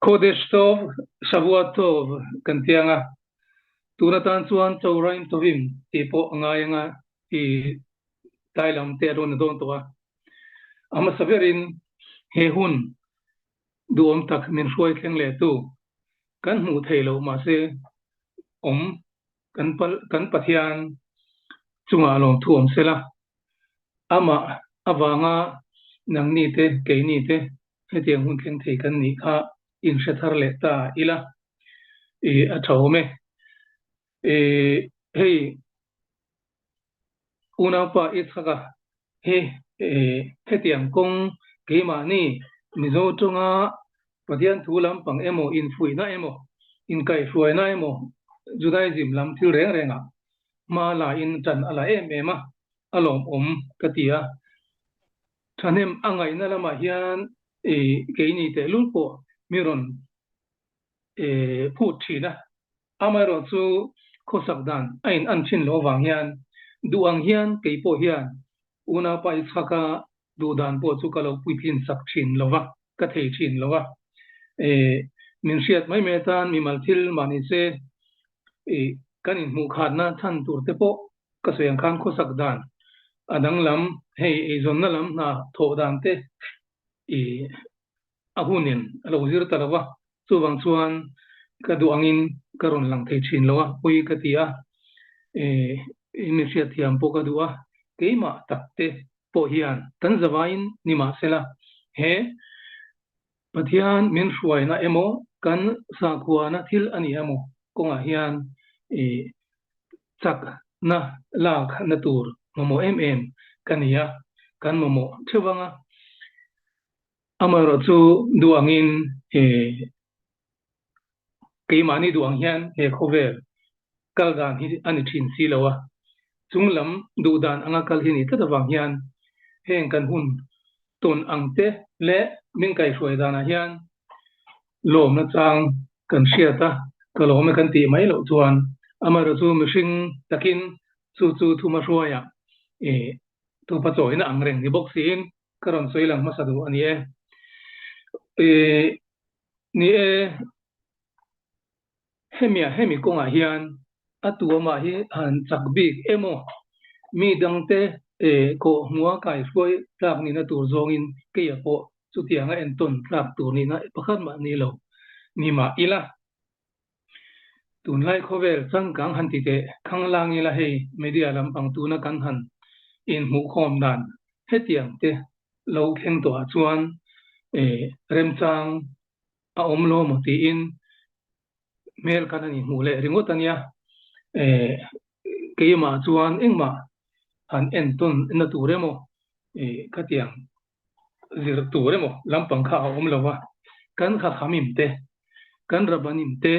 Kodesh Tov, Shavuot Tov, kantianga. Tunatan chuan Choraim Tovim, tipo ngayanga I Thailam te ron don towa. Ama saverin he hun duom tak min hruai thleng le tu. Kan hmu thei lo ma se om kan pathian chunga lom thuam sela. Ama awanga nang ni te ke ni te he tiang hun thleng thei kan ni kha in shathar le ta ila a thawme hei unapa itsaka he tiang kong ke ma ni mizo chunga pathian thulam pang emo in fui na emo in kai fuai na emo Judaism lam thil reng renga ma la in chan ala ema alom katia thanem angai na lama hian ke ni te lulpo miron phut thina amaro chu khosak dan ain an thin lo wang hian duang hian keipo hian una pa ichaka du dan po chu kalo puitin sak thin lova ka thei thin lova min riat mai me tan mi mal thil mani se kanin mu khat na than tur te po ka soyang khan khosak dan adang lam hei zon na lam na tho dan te ahunin alo zir talawa chuwang chuan ka duangin karon lang thei thin lowa pui ka tia mi riat thiam po ka duwa keima takte po hian tan zawain nima sela he pathian min hruai na emo kan sakua na thil ani emo konga hian chak na lak na tur momo em kania kan momo thewanga amaro chu duangin keimani duang hian he khovel kalgan hi ani thin si lowa chunglam dudan anga kal hi ni tatawang hian heng kan hun ton angte le min kai hruai dana hian lom na chang kan hriata kalom kan ti mai lo chuan amaro chu mihring takin chu thuma hruaya tu pa choi na angreng ni boxin karon soilang masadu ani ni hemi konga hian atuama hi han chakbik emo mi dangte ko hmuwa kai hruai tlak ni na tur zongin keia po chu tianga en ton tlak tur ni na pakhat ma ni lo ni ma ila tunlai khovel changkang han ti te khanglang ila hei media lampang tu na kan han in hmu khom dan hetiang te lo thleng to chuan remchang a omlo mo ti in mel kan ani hmu le ringot ania keima chuan engma han en ton na turemo katiang zir turemo lampang kha om lowa kan kha khamim te kan rabanim te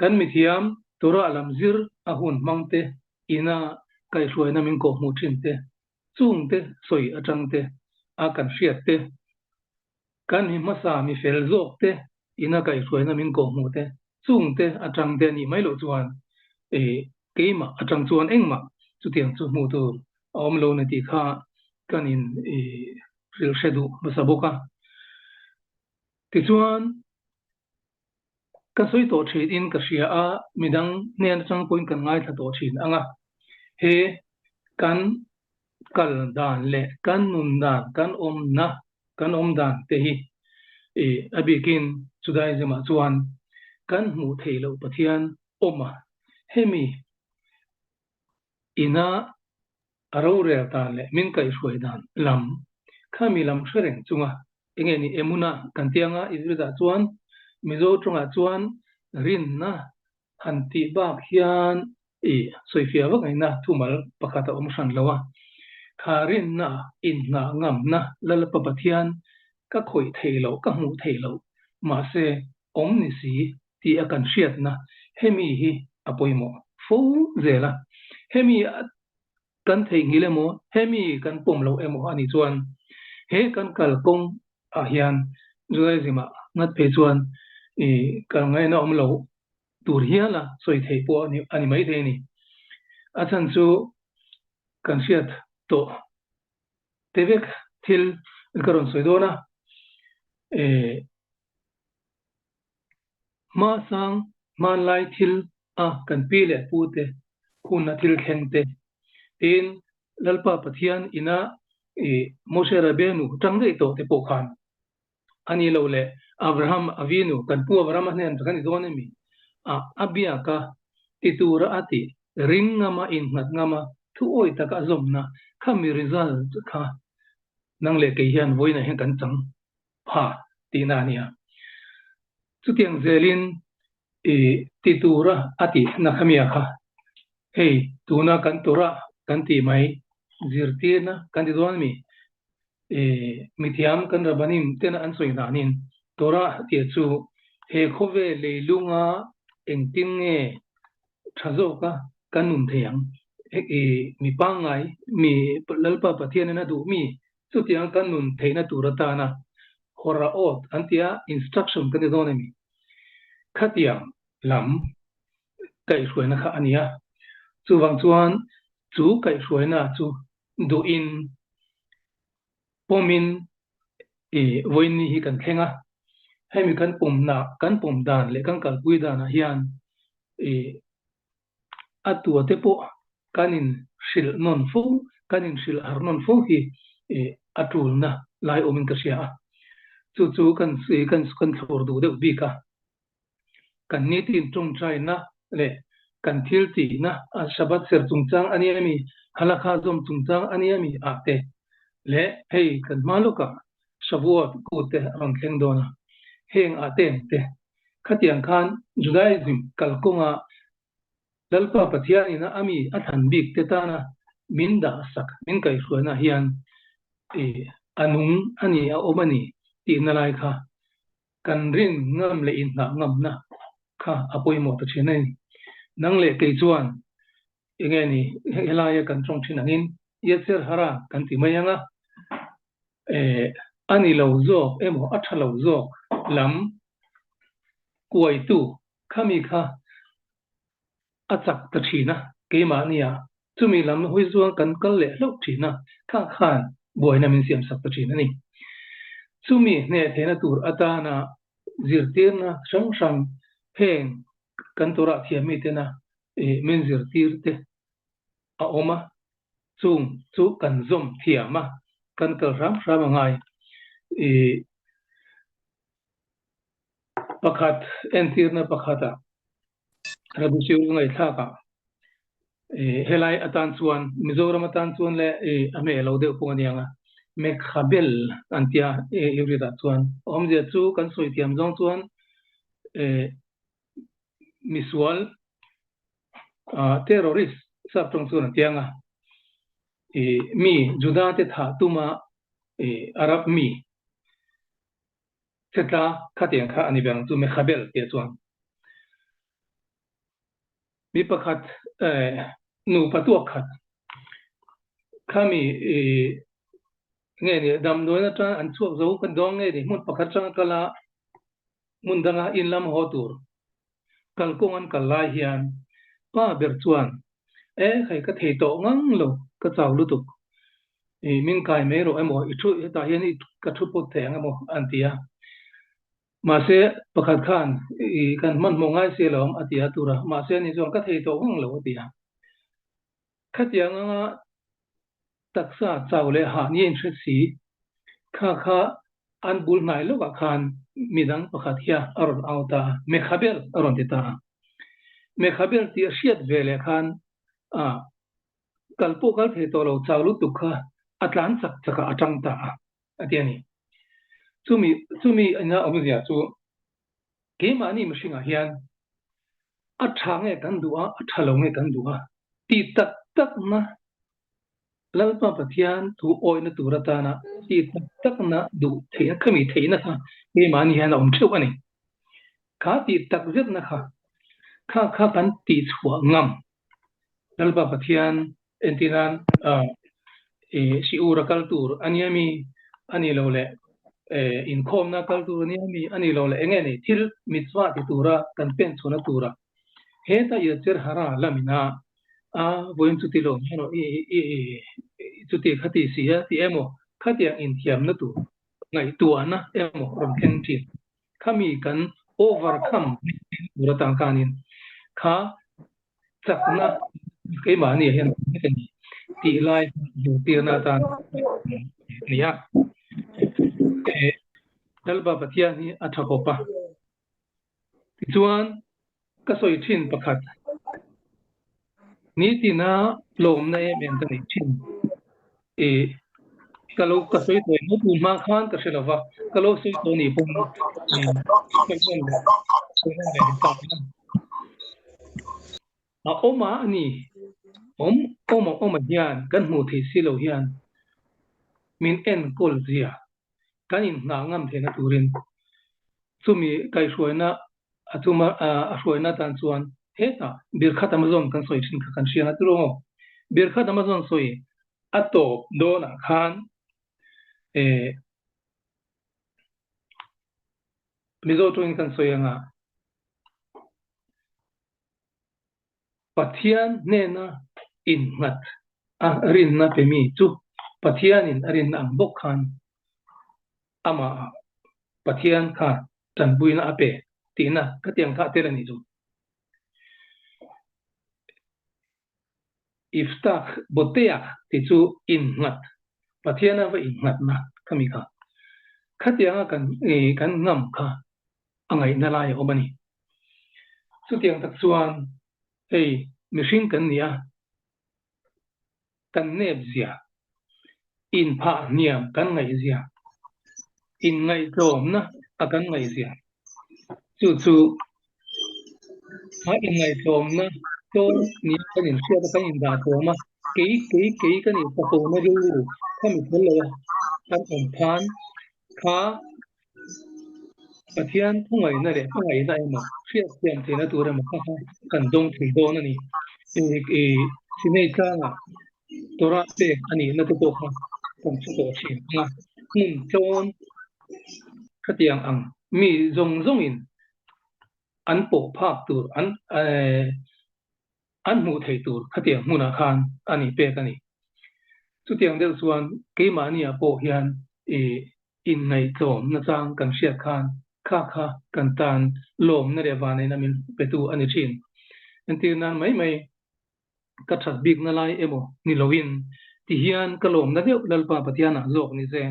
kan mithiam tora alam zir ahun mangte ina kai hruai na min ko hmu thin te chung te soi atang te a kan hriat te kan hi masa mi fel zok te ina kai hruai na min ko hmu te chung te atang te ni mai lo chuan keima atang chuan engma chu tiang chu hmu tu om lo na ti kha kanin ril hredu masaboka ti chuan ka soi to thin in ka hria a midang nen chang point kan ngai tha to thin anga he kan kal dan le kan nun dan kan om dan te hi abikin chudai jama chuan kan hmu thei lo pathian oma hemi ina aro re ta le min kai hruai dan lam khami lam hreneng chunga enge ni emuna kan tianga izrida chuan mizo chunga chuan rin na hanti bak hian soifia wa ngaina thumal pakata om hran lawa kharin na in na ngam na lalpa pathian ka khoi theilo ka hmu theilo ma se om ni si ti akan hriat na hemi hi apoimo fu zela hemi kan thei ngilemo hemi kan pomlo emo ani chuan he kan kalkong a hian Judaism ngat pe chuan kal ngai na omlo tur hiala soi thei po ani mai the ni achan chu kan hriat to tevek thil karon soidona ma sang man lai thil a kan pi le pu te kun na thil thleng te tin lalpa pathian ina Moshe Rabbeinu tang dei to te po khan ani lo le Abraham Avinu kan pu Abraham hnen kan idon mi a abia ka titura ati ring ngama in ngat ngama thu oi taka zomna khami result kha nang le ke hian voina hen kan chang pha tina nia chutiang zelin titura ati na khamia kha hei tuna kan tora kan ti mai zirtina kan idon mi mithiam kan rabanim tena an soi danin tora ti chu he khove leilunga engtin nge thazo ka kanun theyang mi pangai mi lalpa pathian na du mi chutiang kanun theina turata na hora ot antia instruction kan idon mi khatiang lam kai hruina kha ania chuwang chuan chu kai hruina chu du in pomin voini hi kan khenga hemi kan pomna kan pom dan le kan kal pui dan hian atua te po kanin shil non fu kanin shil har non fu hi atul na lai omin ka sia chu chu kan si kan thor du de bi ka kan ni tin tung trai na le kan thil ti na a shabat ser tung chang ani ami halakha zom tung chang ani ami a te le hei kan maluka shavuot ku te rong thleng dona heng a te khatiang khan Judaism kalkonga lalpa pathian ina ami athan bik te tana min da sak min kai hruana hian anung ani a omani ti nalai kha kan rin ngam le in na ngam na kha apoi mo ta chenai nang le ke chuan engeni helaya kan chong thinangin yetser hara kan ti mayanga ani lo zo emo atha lo zo lam kuai tu khami kha achak ta thina ke ma nia chumi lam hoi zuang kan kal le lo thina kha khan boina min siam sak ta thina ni chumi ne thena tur atana zirtirna sang sang heng kan tora thiami tena men zirtir te a oma chung chu kan zom thiama kan kal ram ngai pakhat entirna pakhata rabusiu ngai thaka helai atan chuan mizoram atan chuan le ame lo de ponianga me khabel antia eurida chuan omje chu kan soi tiam jong chuan miswal terrorist sap tong chuan tianga mi juda te tha tuma arab mi setla khatiang kha ani bang chu me khabel te chuan mi pakhat nu patuak khat khami nge ni dam noina ta an chuak zo kan dong nge ni mun pakhat chang kala mun danga in lam ho tur kalkong an kalai hian pa ber chuan khai ka thei to ngang lo ka chaw lu tuk min kai me ro emo I thu ta hian I ka thu pot theng emo antia ma se pakhat khan kan man mo ngai se lom atia tura ma se ni zong ka thei to ngang lo atia khatiang anga taksa chawle ha ni in si kha an bul nai lo ka khan midang pakhat hia aron auta me khabel aron ti ta me khabel ti shiat vele khan kalpo kal the to lo chawlu tu kha atlan sak chaka atang ta atiani chumi ina omia chu ke mani mshinga hian athange kan duwa athalonge kan duwa ti tak na lalpa pathian tu oina turata na ti tak na du theina khami theina kha ke mani hian om thu ani kha ti tak zet na kha kan ti chhuwa ngam lalpa pathian entinan si ura kaltur aniami ani lo le in khom na kaltur aniami ani lo le engeni thil mitwa ti tura kan pen chuna tura he ta yecher hara lamina voin chu ti lo heno chu ti khati sia ti emo khatia in thiam na tu ngai tu ana emo rom ken ti khami kan overcome bura tang kanin kha chakna cái mà này hiện cái gì tỷ lai dù tiền là tan ya dalba batia ni athakopa chuan ka soi thin pakhat ni tina lom na em kan thin e kalau ka soi to no pu ma khan ka selawa kalau soi to ni pum ni a oma ni oma hian kan mu thi silo hian min en kol zia kanin na ngam thena turin chumi kai hruaina achuma a hruaina tan chuan heta bir khat amazon kan soi thin kan siana turo bir khat amazon soi ato dona khan e mizo tuin kan soi anga pathian nena in ngat a rin na pe mi chu pathian in arin ang bok khan ama pathian kha tan buina ape tina ka tiang kha telani chu iftach boteach ti chu in ngat pathiana va in ngat na kami kha khatianga kan ngam kha angai na lai omani chu tiang tak chuan ei mihring kan nia kan nep zia in pha niam kan ngai zia in ngai tlom na a kan ngai zia chu ha in ngai tlom na ton ni kan in sia kan in da tloma ke kan in pa na ru kami tholo kan om phan kha pathian thungai na re thungai na ema sia siam the na tur ma kha kan dong thil do na ni e sinei changa tora pe ani na to kha kan chu to chi nga ton khatiang ang mi zong in an po phak tur an mu thei tur khatiang huna khan ani pe kani chu tiang del chuan ke mani a po hian e in ngai tlom na chang kan sia khan kha kan tan lom na re wa nei na min petu ani thin antir nan mai ka that big na lai emo ni lovin ti hian ka lom na deuh lalpa patiana zok ni se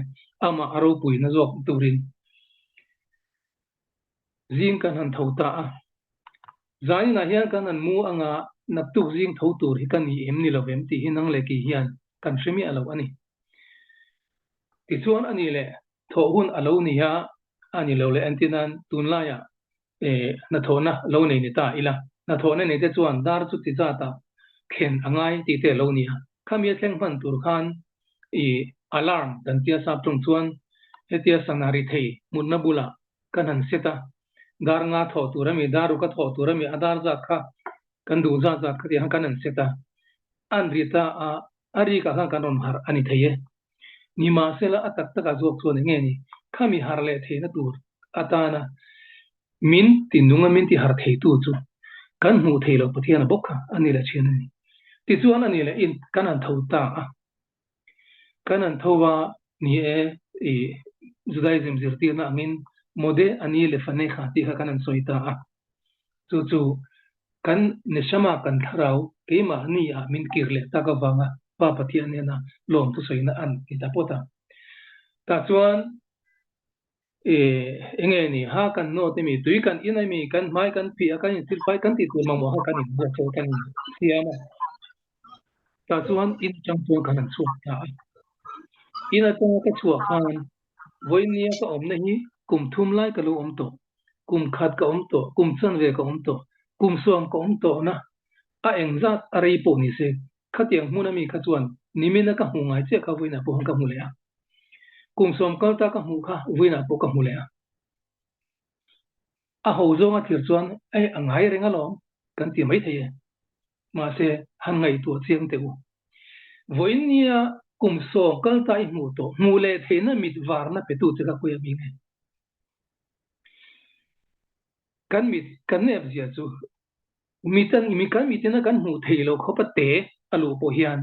ama aro pui na zok turin zing kan han thota a zai na hian kan han mu anga nap tu zing tho tur hi kan ni em ni lovem ti hinang le ki hian kan hrimi alo ani ti chuan ani le tho hun alo ni ha ani lo le antinan tun la ya e na thona lo nei ni ta ila na thona nei te chuan dar chu ti za ta khen angai ti te lo ni ha khamia thleng man tur khan e alarm dan tia sap tung chuan hetia sanari thei munna bula kan han seta dar nga tho turami daru ka tho turami adar za kha kan du za ka ti han kan han seta an rita a ari ka kan ron har ani theye ni ma sela atak taka zok chuan nge ni khami har le theina tur atana min tinunga min ti har thei tu chu kan mu thei lo pathian bokha ani la chen ni ti chuan ani le in kan an tho ta a kan an thowa ni e judaism zirti na angin mode ani le fane kha ti kha kan an soita a chu kan nishama kan tharau ke ma ni a min kirle ta ka wanga pa pathian ne na lom tu soina an ti ta pota ta chuan enge ni ha kan no te mi tui kan ina mi kan mai kan pi a kan til pai kan ti tu ma mo ha kan ni so kan siama ta chuan in chang chu kan an chu ta ina ta ka chu khan voinia ka om na hi kum thum lai ka lu om to kum khat ka om to kum chan ve ka om to kum som ka om to na a eng zat a rei po ni se khatiang huna mi kha chuan nimena ka hungai che ka voina po ka mu le a kum som ka ta ka hu kha voina po ka mu le a ho zo nga thir chuan ai angai renga lo kan ti mai thei ma se han ngai tu chiang te u voinia kum so kal tai mu to mu le theina mit war na pe tu che ka kuya mi nge kan mit kan ne bia chu mitan mi kan mitina kan mu thei lo khopa te alu po hian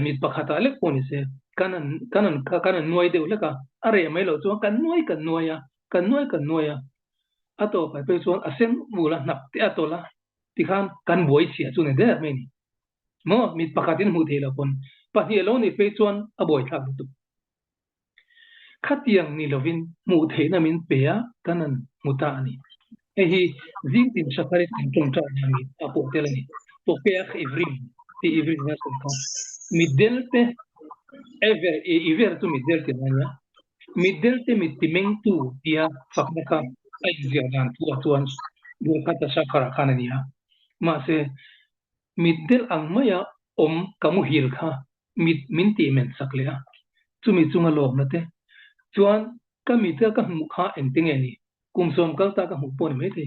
mit pakhata le poni se kanan nuai deu leka are mai lo chu kan nuai ya atoไปส่วนasen mula nap te atola tikhan kan boi sia chu ne de me ni mo mi pakatin hu thela pon pahni lo ni pe chuan a boi thak tu khatiang ni lovin mu the na min pe a kanan muta ani hi zing tin sakare tin tong ta ni apo tela ni to pe a ivri na so ka midelte ever iver tu midelte nanya midelte mitimentu dia faknaka ai ziadan tuan do kata sakara kanania ma se middel angmaya kamu hil kha minti men saklea chumi chunga lok nate chuan kamita ka mu kha engting ani kumsom kalta ka mu pon me the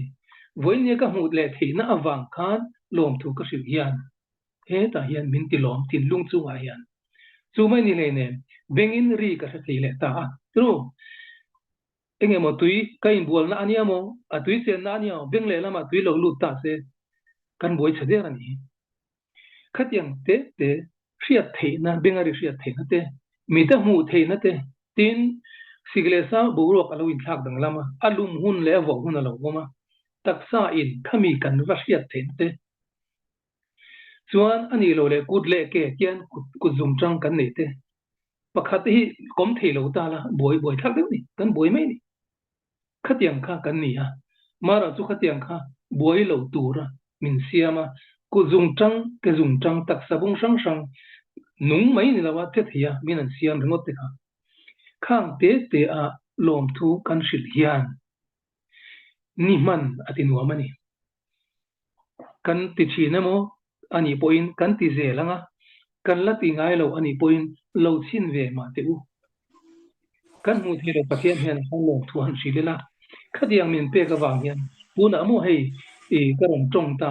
voine ka mu le theina awang khan lom thu ka sil hian he ta hian minti lom tin lung chu wa hian chumai ni le ne bengin ri ka thei le ta tru enge mo tui ka in bol na ania mo a tui sen na ania beng le lama tui lo lu ta se kan boi chade ani khatiang te riat theina bengari riat theina te mita mu theina te tin siglesa burok alawin thak dang lama alum hun le vo hun alo goma taksa in khami kan riat thein te chuan ani lo le kut le ke kian kut zum chang kan nei te pakhat hi kom thei lo ta la boi thak deu ni kan boi mai ni khatiang kha kan ni a mara chu khatiang kha boi lo tura min siama ku zung chang ke zung chang tak sabung sang sang nung mai ni lawa te thia min an siam ringot te kha khang te a lom thu kan shil hian ni man atinu amani kan ti china mo ani point kan ti ze langa kan la ti ngai lo ani point lo chin ve ma te u kan mu thelo pathian hian hang lo thu han shilela khadiang min pe ka wang hian puna mo hei karon tong ta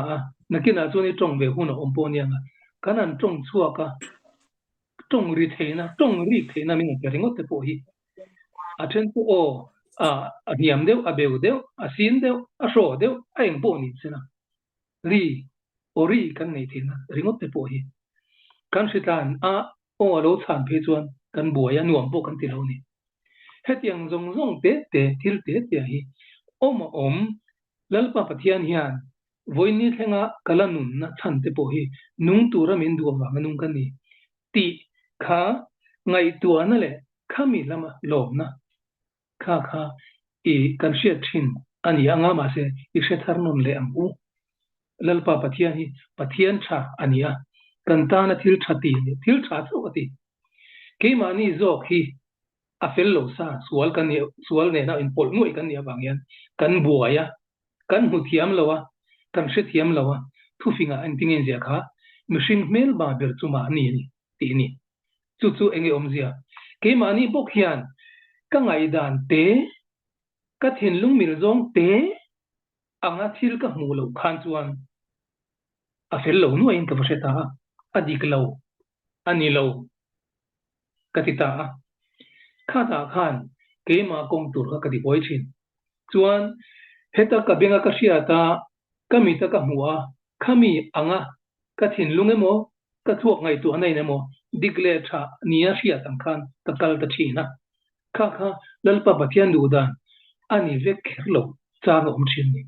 nakina chuni tong ve huna omponiang kanan tong chuaka tong ri theina min ka ringot te po hi a then pu o a hiam deu a beu deu a sin deu a ro deu a eng po ni sena ori kan nei thina ringot te po hi kan sitan o lo chan phe chuan kan buaya nuam po kan ti lo ni hetiang zong te thil te hi lalpa pathian hian voini thenga kalanun na chan te po hi nung tura min du wa nung kan ni ti kha ngai tu na le khami lama lom na kha kan sia thin ani anga ma se I se tharnon le am u lalpa pathian hi pathian tha ania kan ta na thil tha chawati ke mani zok hi a fel lo sa sual ne na in pol ngoi kan ni awang kan buaya kan hu thiam lowa kan se thiam lowa thu finga an tingen zia kha machine mel ba ber chuma ni ti ni chu enge omzia ke mani bok hian ka ngai dan te ka thin lung mil zong te anga thil ka mu lo khan chuan a fel lo nu in ka vaseta adik lo ani lo katita khata khan ke ma kong tur ka di boi chin chuan heta ka benga ka sia ta kami ta ka huwa khami anga ka thin lungemo ka thuak ngai tu anai nemo dikle tha nia sia tang khan ka kal ta thina kha lalpa pathian du dan ani vek kherlo chang om chin ni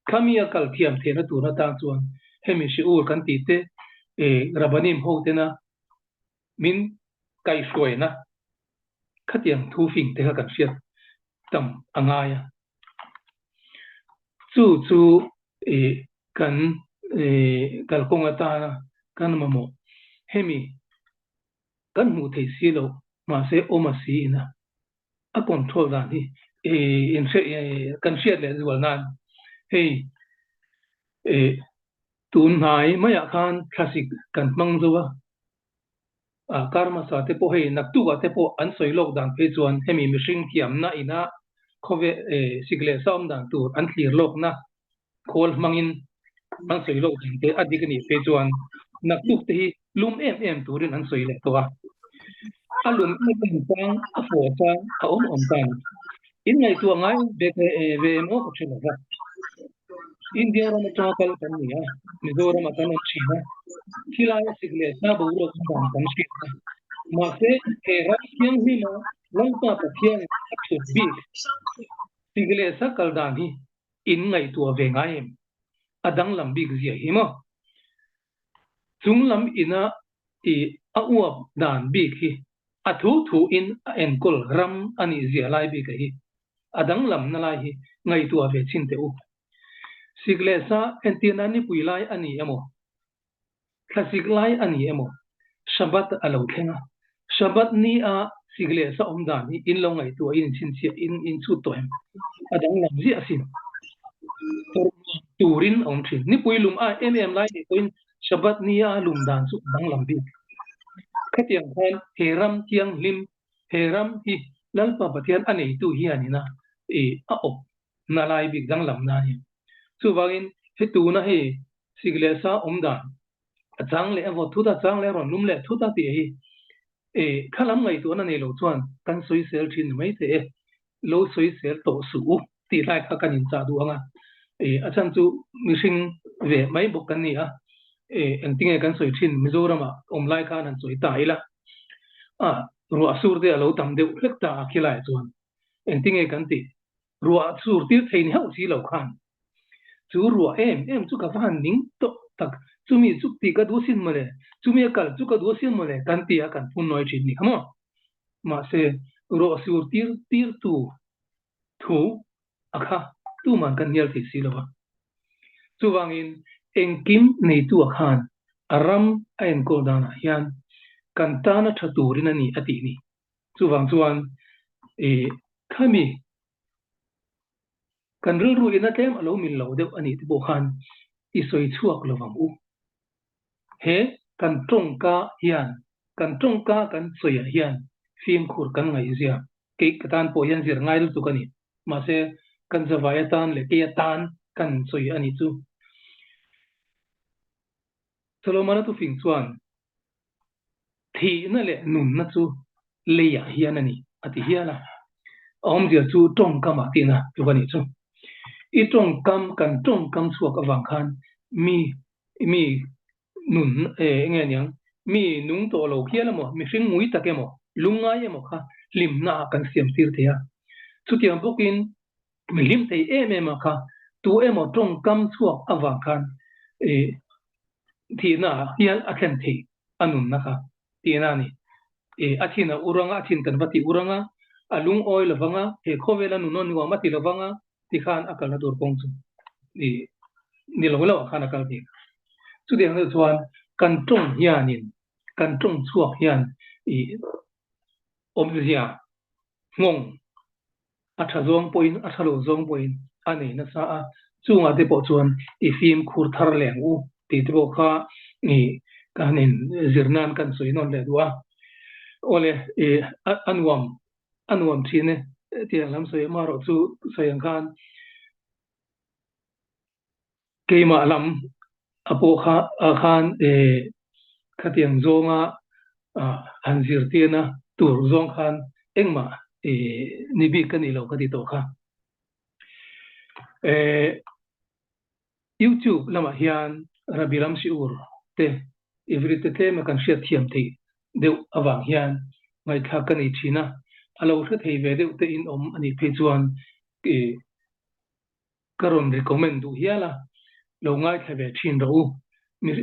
khami a kal thiam thena tu na ta chuan hemi shi ur kan ti te rabanim ho te na min kai shoi na khatiang thu fing te ka sia tam angaya chu kan kalkonga ta kan mamo hemi kan mu thei silo ma se oma si na a control da ni in se kan sia le wal nan hey tun nai maya khan classic kan mang zowa karma sa te po hey nak tu wa te po an soi lok dang pe chuan hemi mishing thiam na ina khove sigle som dang tu an clear lok na khol mangin an soi lok dang te adik ni pe chuan nak tu te hi lum em turin an soi le to wa alum em chang a fo chang a om tan in ngai tu ngai ve mo ko chela ra India ra ma kal kan ni ya Mizoram kan china khila sigle sa bo ro kan shi ma se ke ra siang hi ma langpa pathian chu bi sigle sa kal dan hi in ngai tua ve nga em adang lam big zia hi mo chung lam ina i a uap dan big hi a thu in a enkol ram ani zia lai big hi adang lam na lai hi ngai tua ve chin te u sigle sa entina ni puilai ani emo khasiglai ani emo shabat alo thenga shabat ni a sigle sa omdan hi in lo ngai tua in chin chia in chu toem adang lam ji asin turin om thin ni puilum a em lai ni koin shabat ni a lum dan su dang lam bi khatiang khan heram tiang lim heram hi lalpa pathian anei tu hi anina e a op na lai bi dang lam na hi chu wangin he tu na he sigle sa omdan achang le avo thu da chang le ron lum le thu da ti hi e khalam ngai tu na nei lo chuan kan soi sel thin mai te lo soi sel to su ti lai kha kan in cha du anga achan chu mishing ve mai bok kan ni a engtinge kan soi thin mizorama omlai khan an soi ta ila ru asur de alo tam de hlek ta khilai chuan engtinge kan ti ru asur tir thein hau si lo khan chu ru em chu ka van ning to tak chumi chu ti ka du sin male chumi kal chu ka du sin male kan ti a kan pun noi thin ni hamo ma se ru asur tir tu thu akha tu man kan yal ti si lo chu wangin engkim nei tu khan aram ain ko dana hian kan tana thaturina ni ati ni chu wang chuan khami kan ru ina tlem alo min lo deuh ani ti bo khan i soi chuak lowam u he kan tongka hian kan tongka kan soya hian phim khur kan ngai zia ke katan po hian zir ngai lu tu kani ma se kan zawaya tan le ke tan kan soi ani chu Solomon tu phing chuan thi na le nun na chu leya hian ani ati hiala om zia chu tongka ma ti na tu kani chu i tongkam kan tongkam chuak awang khan mi nun nge nyang mi nung to lo khiala mo mi hring mui takemo lungai emo kha limna kan siam tir thea chu tiang bokin mi lim thei em kha tu emo tongkam chuak awang khan thi na hial athen thei anun na kha ti na ni athina uranga athin kan vati uranga alung oil lawanga he khowela nu non wa mati lawanga ti khan akal na dur pong chu ni lo khan akal ti chu de hang chuan kan tong hianin kan tong chuak hian obzia ngong atha zong point athalo zong point ani na sa a chunga te po chuan fim khur thar leng u ti te bo kha ni kanin zirnan kan soi non le duwa ole anwam thine ti lam soi ma ro chu sayang khan keima lam apo khan khatiang zonga hanzir tina tur zong khan engma nibi kan ilo ka ti to kha YouTube lama hian rabiram siur te ivrite te ma kan hriat thiam thei deuh awang hian ngai thla kan ei thina alo hriat thei ve deuh te in om ani phei chuan karon recommend du hiala lo ngai thla ve thin ro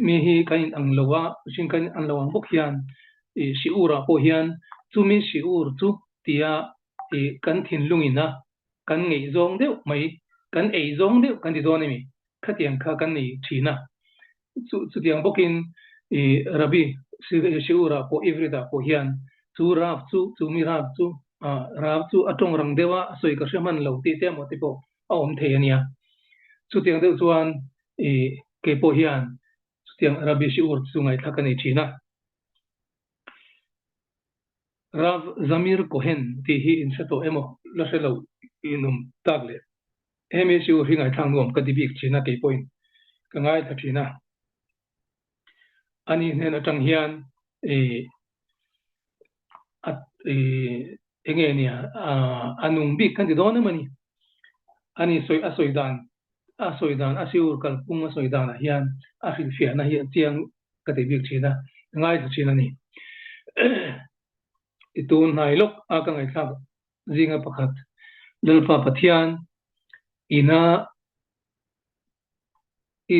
mi hi kan ang lowa sing kan an lawang bok hian siura po hian chumi siur chu tia kan thin lungina kan ngei zong deuh mai kan ei zong deuh kan ti don mi khatiang kha kan nei thina chu tiang bokin rabi siura po ivrida po hian chu rap chu mi rap chu atong rang dewa soi ka shaman lo ti te mo ti po om the ania chu tiang deuh chuan ke po hian chu tiang rabi siur chu ngai thla kan nei thina Rav Zamir Cohen ti hi in seto emo la selo inum tagle hemi siu hingai thang nuam ka dibik china ke point ka ngai thina ani hnen atang hian enge nia anung bik kan ti don mani ani soidan asiur kal pung soidan hian a fil fia na hi tiang ka dibik china ngai thina ni itun nailok aka ngai thab zinga pakhat lalpa pathian ina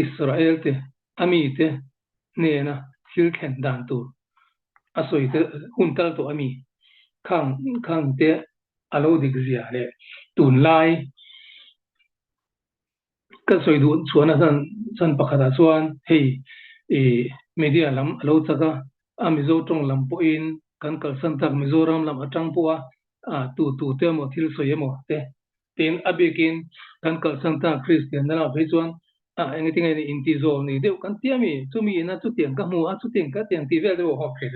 Israel te ami te ne na thil khen dan tu asoi te huntal to ami khang te alo dik zia le tun lai kan soi du chuan san pakhata chuan hei media lam alo chaka amizo tong lam po in kan kalsan tak mizoram lam atang puwa tu te mo thil soi emo te tin abikin kan kalsan tak Christian na phei chuan anything any intizo ni deu kan tiami chumi na chu tiang ka mu a chu tiang ka tiang ti vel deu hop phei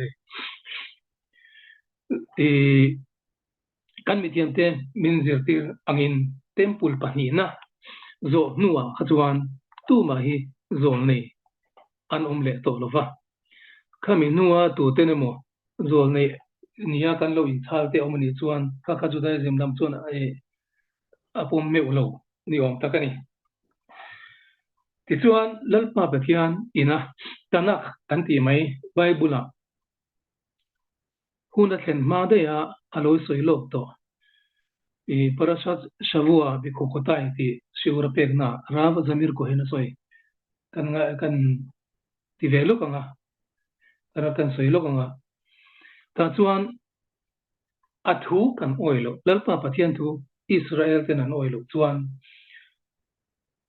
kan mi tiam te min zirtir angin temple pahni na zo nuwa khachuan tu ma hi zol nei an le to lova khami nuwa tu tenemo zol nei nia kan lo in chal te omani chuan kha judaism lam chuan apom me ulo ni om takani ti chuan lalpa pathian ina tanak kan ti mai bible huna thlen ma de ya aloi soilok to parashat shavua bi kokotai ti shiura pekna rav zamir ko hena soi kan ti velo kanga kan soilo kanga ta chuan athu kan oilo lalpa pathian thu Israel ten an oilo chuan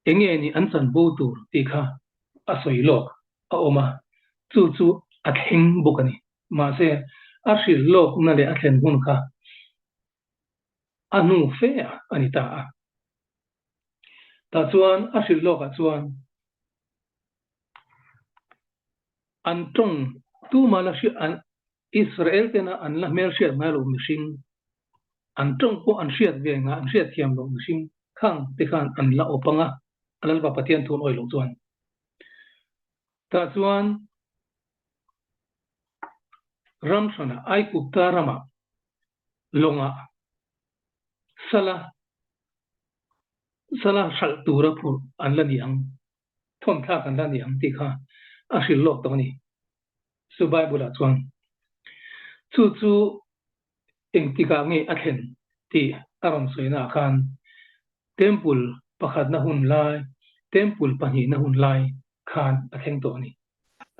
enge ni ansan bo tur ti kha asoilok a oma chu athing bokani ma se ashil lok na le athen hun kha anu fe anita ta chuan ashil lok a chuan antong tu malashi an Israel tena an la mer shiat ma lo mishing antong po an shiat ve nga an shiat thiam lo mishing khang te khan an la opanga alal ba pathian thun oi lo chuan ta chuan ram shana ai kupta rama longa sala shal tura phur an la niang thon tha kan la niang ti kha ashil lok to ni su bible a chuan chu engtika nge athen ti aram soina khan temple pakhat na hun lai temple pani na hun lai khan atheng to ni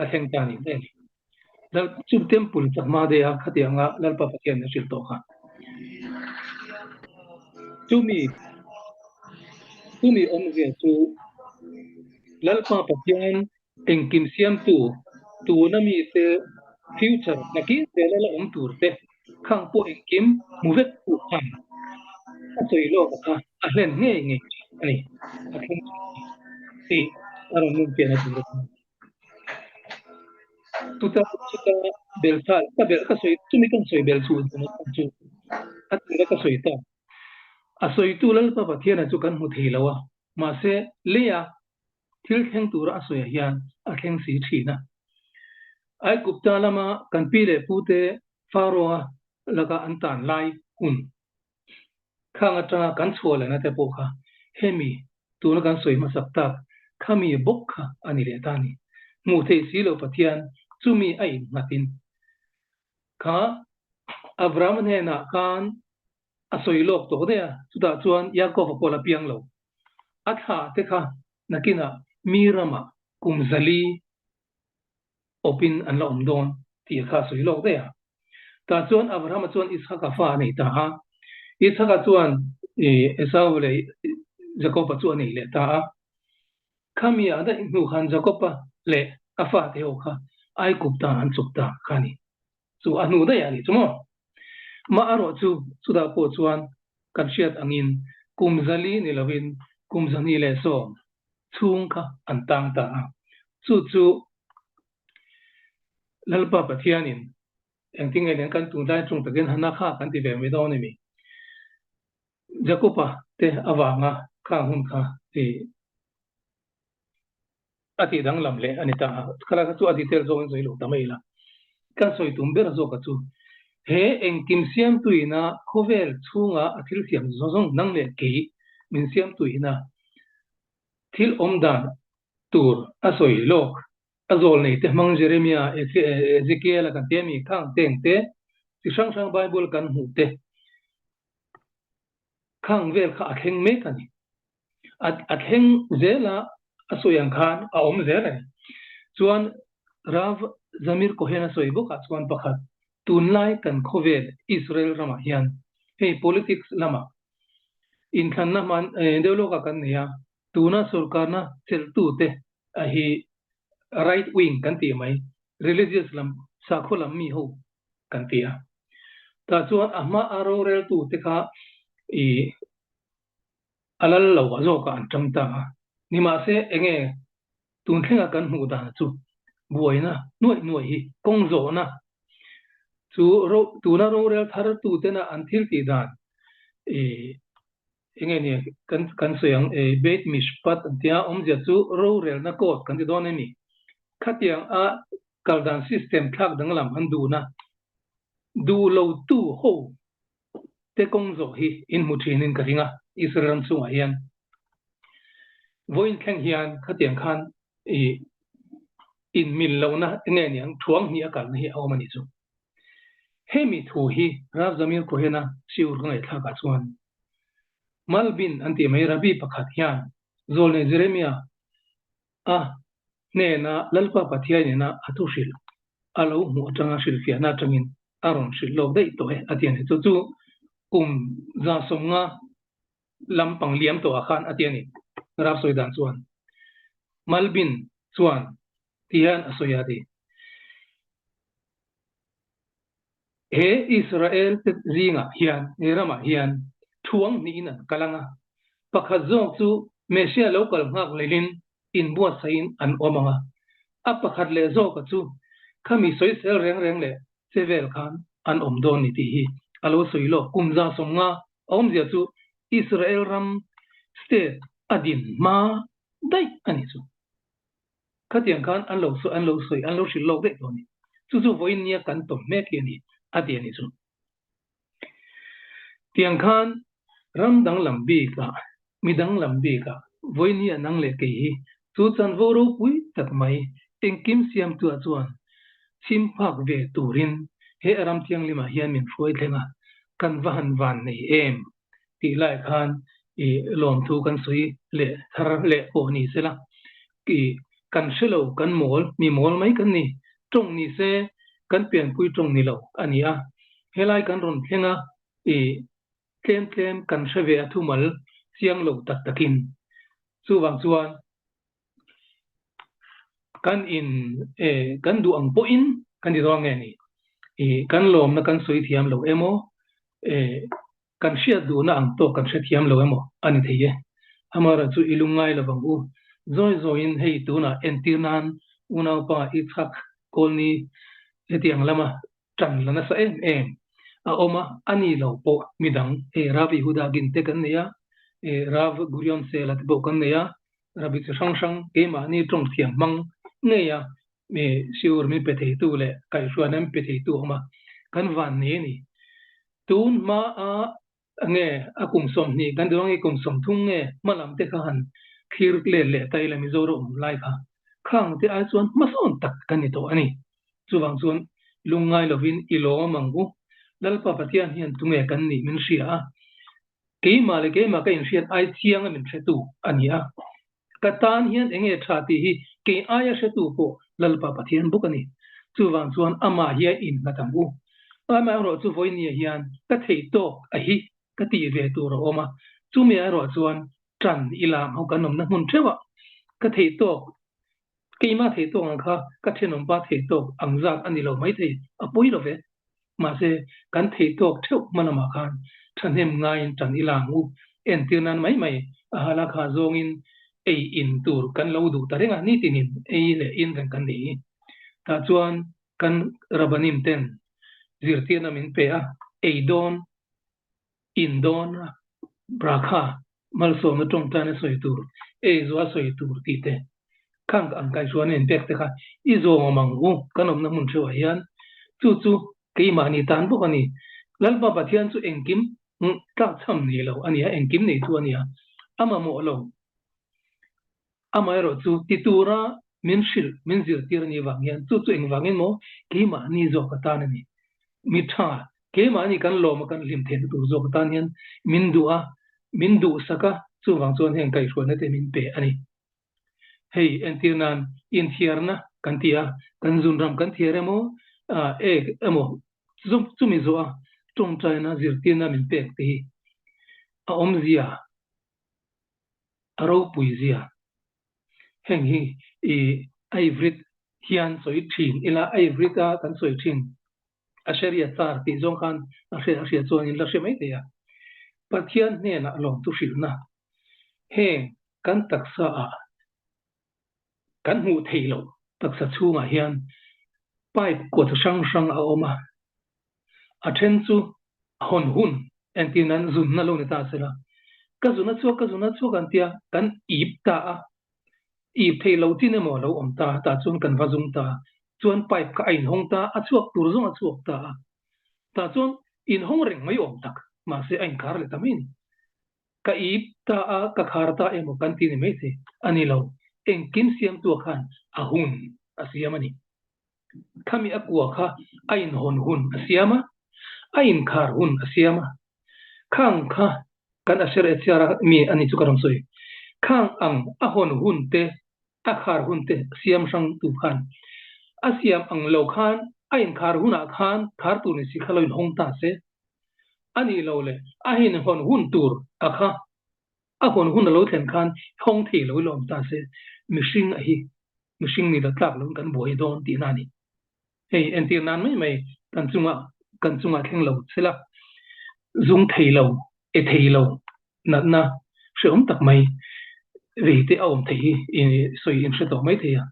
atheng ta ni te dal chu temple chakma de a khatianga lalpa pathian na sil to kha chumi om ve chu lalpa pathian engkim siam tu na mi te future na ki te la tur te khang po engkim muvet pu khan soi lo kha a hlen nge ani atheng ti aron mun pe na tuta belsa ta bel ka soi chumi kan soi bel chu chu atira ka soi ta a soi tu lal pa pathian chu kan mu thilawa ma se leya thil theng tur a soi hian a theng si thina ai gupta lama kan pi le pute faroa laka antan lai kun khanga ta kan chhola na te po kha hemi tu na kan soi ma sak tak khami bok kha ani le ta ni mu thei si lo pathian chumi ai ngatin kha Avram ne na kan asoi lok to de chuda chuan Yakov pola piang lo atha te kha nakina mirama kumzali opin an la omdon ti kha soi lok de ta chuan Avram chuan Ishak fa nei ta ha Ishak chuan Esau le Jacob chuan nei le ta khamia da nu khan Jacob le afa te o kha ai kupta an chukta khani chu anu da ya ni chumo ma aro chu da po chuan kan shiat angin kumzali ni lovin kumzani le so chung kha antang ta chu lalpa pathianin engting en kan tu dai chung takin hana kha kan ti ve me do ni mi Jacoba te awanga kha hun kha ti ati dang lam le anita kala chu ati tel zo in lo tamaila kan soi tumber zo ka chu he engkim siam tuina khovel chunga athil siam zozong nang le ke min siam tuina thil omdan tur asoi lok azol nei te mang Jeremia Ezekiel kan te mi khang teng te ti sang bible kan hu te khang vel kha atheng me kani atheng zela asoyang khan a om zele chuan Rav Zamir Cohen asoi boka chuan pakhat tunlai kan khovel Israel rama hian hei politics lama in thanna man deuloka kan nia tuna sarkar na cheltu te a hi right wing kan ti mai religious lam sakholam mi ho kan tia ta chuan ama aro rel tu te kha i alal lo wa zo ka an chamta ni ma se enge tun thenga kan hu da chu buaina nuai hi kong zo na chu ro tuna ro rel thar tu te na an thil ti dan e enge ni kan soyang e beit mishpat tia omja chu ro rel na kot kan ti don ni khatiang a kaldan system thak danglam an du na du lo tu ho te kong zo hi in muthin in karinga Israel sunga hian voin thleng hian khatiang khan e in min lo na nge niang thuang ni akal na hi awmani chu hemi thu hi Rav Zamir Kohena siur ngai thla ka chuan Malbin anti mai rabi pakhat hian zol ne Jeremia a ne na lalpa pathia ne na atushil alo mu atanga shil fia na tangin aron shil lo dei to he atian he chu za somnga lampang liam to akhan atiani Rav Soidan chuan Malbin chuan tian asoyadi he Israel te zinga hian erama hian thuang ni in kalanga pakhat zong chu mesia local ngak leilin in bua sain an omanga a pakhat le zo ka chu khami soi sel reng le sevel khan an omdon ni ti hi alo soilo kumza somnga omzia chu Israel ram state adin ma dai ani chu khatiang khan an lo soi an lo shil lo de doni chu voin nia kan tom me ki ni atiani chu tiang khan ram dang lambi ka midang lambi ka voin nia nang le ke hi chu chan voro pui tak mai engkim siam tu achuan sim phak ve turin he aram tiang lima hian min foi thenga kan van nei em ti lai khan e lom thu kan sui le thar le ko ni sela ki kan shelo kan mol mi mol mai kan ni tong ni se kan pian pui tong ni lo ania helai kan ron thenga e tlem kan shave athumal siang lo tak takin chu wang chuan kan in kan du ang po in kan di ronge ni kan lom na kan soi thiam lo emo kan shia du na ang to kan shia thiam lo emo ani theye amara chu ilungai la bangu zoi in hei tu na entirnan una pa ichak kolni etiang lama tan lana sa em a oma ani lo po midang ravi huda gin te kan ya rav gurion se lat bo kan ya rabi sang ke ma ni trong thiam mang nge ya me siur mi pe thei tu le kai shuanam pe thei tu ma kan van ne ni tun ma a nge akum som ni kan dong kum som thung nge malam te khan khir le tai la mi zoro lai kha khang te a chuan ma son tak kan ni to ani chuwang chuan lungai lovin ilo mangu lalpa patian hian tunge kan ni min sia ke ma ka in sian ai chiang min thetu ania katan hian enge thati hi ke aya shetu ko lalpa pathian bukani chuwang chuan ama hian in ngatamu ama ro chu voi ni hian ka thei to a hi ka ti ve tu ro oma chu me ro chuan tran ilam ho kanom na hun thewa ka thei to ke ma thei to kha ka thenom pa thei to angjat ani lo mai thei apui lo ve ma se kan thei to theu manama khan thanem ngai tran ilam u en tinan mai hala kha zong in in tur kan lo du tarenga ni tinin le in kan ni ta chuan kan rabanim ten zirtiana min pe a don indon brakha malso na tong tane soitur zwa soitur ti te khang ang kai chuan en pek te kha izo mangu kanom na mun thwa hian chu ke mani tan bo ani lalpa pathian chu engkim ta cham ni lo ania engkim nei chu ania ama mo lo ama ro chu titura min zir tir ni wangian chu eng wangin mo ke mani zo ka tan ni mi tha ke mani kan lo ma kan lim then tu zo ka tan hian min du saka chu wang chuan heng kai chuan te min pe ani hei entinan in thierna kan tia kan zunram kan thieremo emo chumi zo a tong china zirtina min pek te a omzia aro puizia heng hi aivrit hian soi thin ila aivrita kan soi thin a sheria tar ti zong khan a hria chuan in la hre mai te ya pathian hne na lom tu hrilna heng kan taksa a kan hmu theilo taksa chunga hian pipe ko sang sang a oma a then chu hon hun entinan zun na lo ni ta sela ka zuna chu kan tia kan ip ta a ip theilo tin emo lo om ta chuan kan vazung ta chuan pipe ka ain hong ta a chuak tur zong a chuak ta chuan in hong reng mai om tak ma se ain kar le tamin ka ip ta a ka khar ta emo kan ti ni mai se ani lo engkim siam tu khan a hun asiamani khami akwa kha ain hon hun asiama ain khar hun asiama khang kha kan asher etiara mi ani chu karam soi khang ang a hon hun te a khar hun te siam sang tu khan asiam ang lo khan ain khar huna khan khar tu ni si khaloin hong ta se ani lo le a hin hon hun tur a kha a hon hun lo thlen khan hong thi lo lom ta se mishing a hi mishing ni da tlak lo kan boi don ti na ni hei enti nan mai kan chunga thleng lo sela zung theilo e theilo na shom tak mai ve te aum thei soi in hre to mai the ya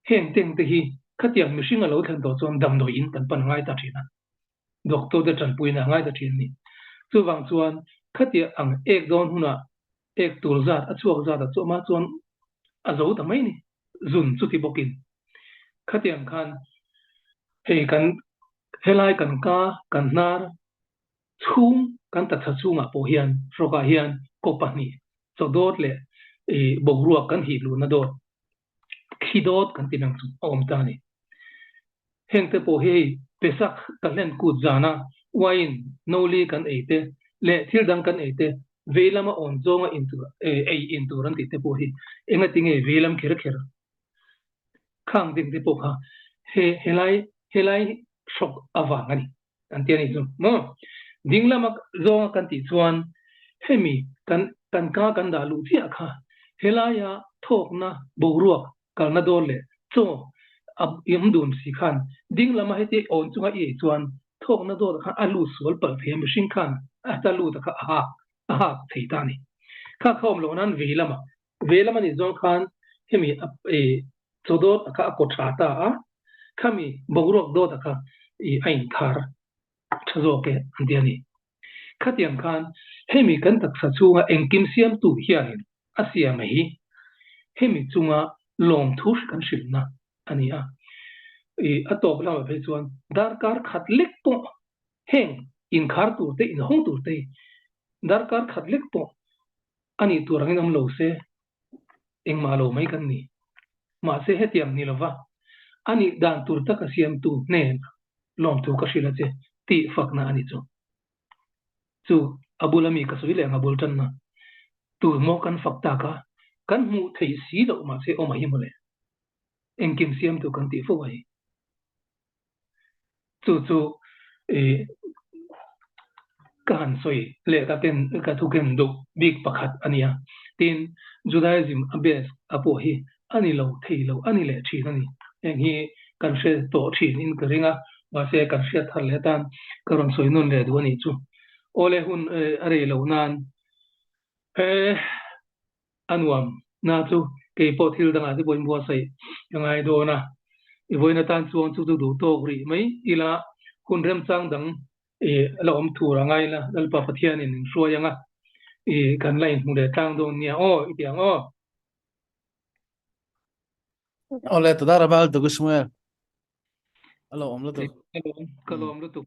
heng teng te hi khatiang mishing a lo thlen to chom dam noi in kan pan ngai ta thina doctor de tran puina ngai ta thin ni chu wang chuan khatia ang ek don huna ek tur zat a chuak zat a choma chuan a zo ta mai ni zun chu ti bokin khatiang khan hei kan helai kan ka kan nar chung kan ta tha chunga po hian roka hian ko pani chodot le bogruak kan hi lu na dot khidot kan tinang chu om ta ni heng te po hei pesak kalen ku jana wine noli kan eite le thil dang kan eite velama on zonga into ran ti te po hi enga tinge velam kher khang ding te po kha helai shok awangani kan tiani chu mo dinglama zonga kan ti chuan hemi kan ka kan da lu chi akha helaya thokna boruak kalna dole cho ab yamdun si khan dinglama hete on chunga e chuan thokna dor kha alu sol pal phem shin khan atalu ta kha aha theitani kha khom lo nan velama ni zong khan hemi chodot kha ko thata a khami boruak do ta kha ain thar chazo ke andiani khatiam khan hemi kan taksa chunga engkim siam tu hianin asia mai hemi chunga lom thush kan shilna ania atop la phe chuan darkar khatlek to heng in khar tu te in hong tu te darkar khatlek to ani turang nam lo se engma lo mai kan ni ma se hetiam ni lova ani dan tur ta ka siam tu ne lom tu ka shila che ti fakna ani chu abulami ka sui le ngabul tan na tu mo kan fakta ka kan mu thei si lo ma se o ma hi mole engkim siam tu kan ti fo wai chu kan soi le ka ken ka thu ken do big pakhat ania tin judaism abes apo hi ani lo thei lo ani le thi ani eng hi kan se to thin in ka ringa wa se kan se thal le tan karon soi non le du ani chu ole hun are lo nan anwam na chu ke po thil danga te boin bo sai ngai do na i voina tan chuang chu du to ri mai ila kun rem chang dang la om thura ngai la dal pa pathian in hruayanga kan lain mu le tang do nia o itiang o ole tודה רבה על דוגש שמואל. הלו, אמרו טוב. kalom lu tu